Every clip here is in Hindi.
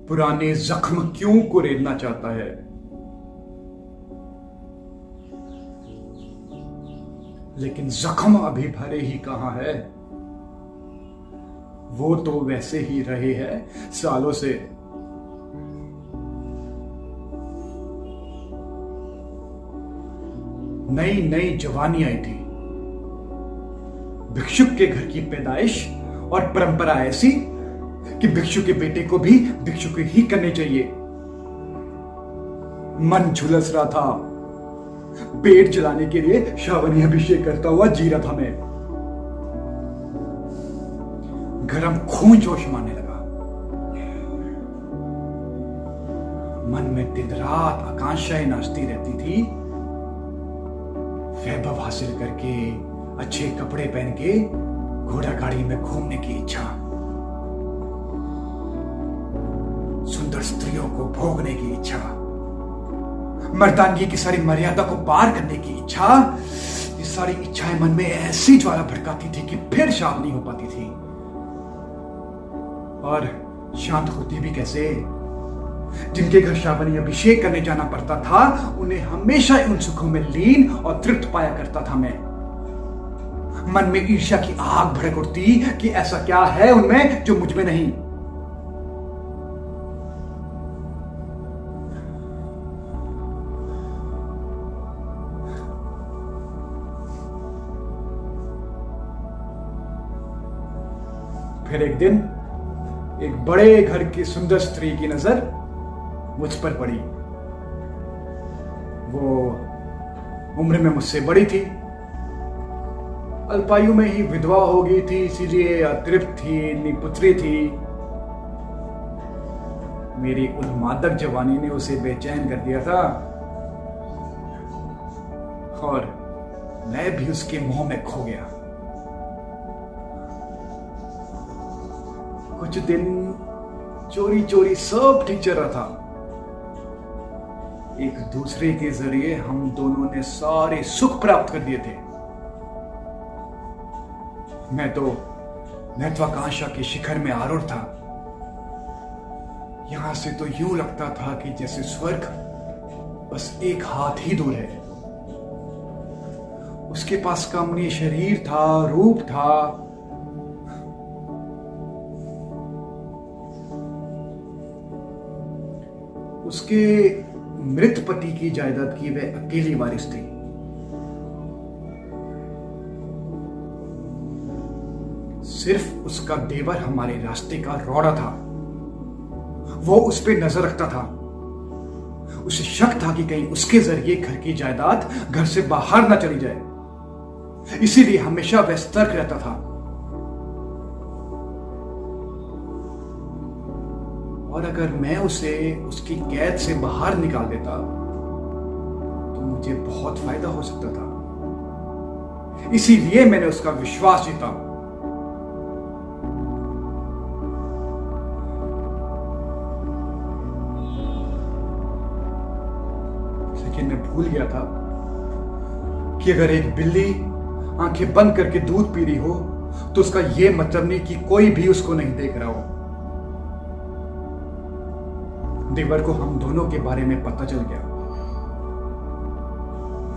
पुराने जख्म क्यों कुरेदना चाहता है। लेकिन जख्म अभी भरे ही कहां है, वो तो वैसे ही रहे हैं सालों से। नई नई जवानी आई थी, भिक्षुक के घर की पैदाइश और परंपरा ऐसी कि भिक्षु के बेटे को भी भिक्षुक ही करने चाहिए। मन झुलस रहा था, पेट जलाने के लिए श्रावणी अभिषेक करता हुआ जी रहा था मैं। गरम खून जोश मारने लगा, मन में दिन रात आकांक्षाएं नाचती रहती थी। वैभव हासिल करके, अच्छे कपड़े पहन के घोड़ा गाड़ी में घूमने की इच्छा, सुंदर स्त्रियों को भोगने की इच्छा, मर्दानगी की सारी मर्यादा को पार करने की इच्छा। ये सारी इच्छाएं मन में ऐसी ज्वाला भड़काती थी कि फिर शांत नहीं हो पाती थी। और शांत होती भी कैसे? जिनके घर श्रावणी अभिषेक करने जाना पड़ता था, उन्हें हमेशा उन सुखों में लीन और तृप्त पाया करता था मैं। मन में ईर्ष्या की आग भड़क उठती कि ऐसा क्या है उनमें जो मुझ में नहीं। फिर एक दिन एक बड़े घर की सुंदर स्त्री की नजर मुझ पर पड़ी। वो उम्र में मुझसे बड़ी थी, अल्पायु में ही विधवा हो गई थी, इसीलिए अतृप्त थी, निपुत्री थी। मेरी उन्मादक जवानी ने उसे बेचैन कर दिया था और मैं भी उसके मोह में खो गया। कुछ दिन चोरी चोरी सब ठीक चल रहा था। एक दूसरे के जरिए हम दोनों ने सारे सुख प्राप्त कर दिए थे। मैं तो महत्वाकांक्षा के शिखर में आरूढ़ था। यहां से तो यूं लगता था कि जैसे स्वर्ग बस एक हाथ ही दूर है। उसके पास कमनीय शरीर था, रूप था, उसके मृत पति की जायदाद की वह अकेली वारिस थी। सिर्फ उसका देवर हमारे रास्ते का रौड़ा था। वो उस पर नजर रखता था। उसे शक था कि कहीं उसके जरिए घर की जायदाद घर से बाहर ना चली जाए, इसीलिए हमेशा वह सतर्क रहता था। और अगर मैं उसे उसकी कैद से बाहर निकाल देता तो मुझे बहुत फायदा हो सकता था। इसीलिए मैंने उसका विश्वास जीता। लेकिन मैं भूल गया था कि अगर एक बिल्ली आंखें बंद करके दूध पी रही हो तो उसका यह मतलब नहीं कि कोई भी उसको नहीं देख रहा हो। देवर को हम दोनों के बारे में पता चल गया।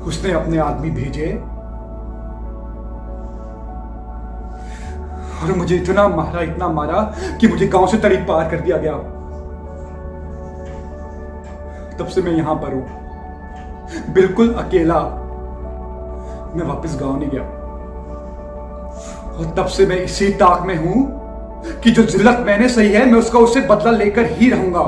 उसने अपने आदमी भेजे और मुझे इतना मारा कि मुझे गांव से तड़ी पार कर दिया गया। तब से मैं यहां पर हूं, बिल्कुल अकेला। मैं वापस गांव नहीं गया और तब से मैं इसी ताक में हूं कि जो जिल्लत मैंने सही है, मैं उसका उससे बदला लेकर ही रहूंगा।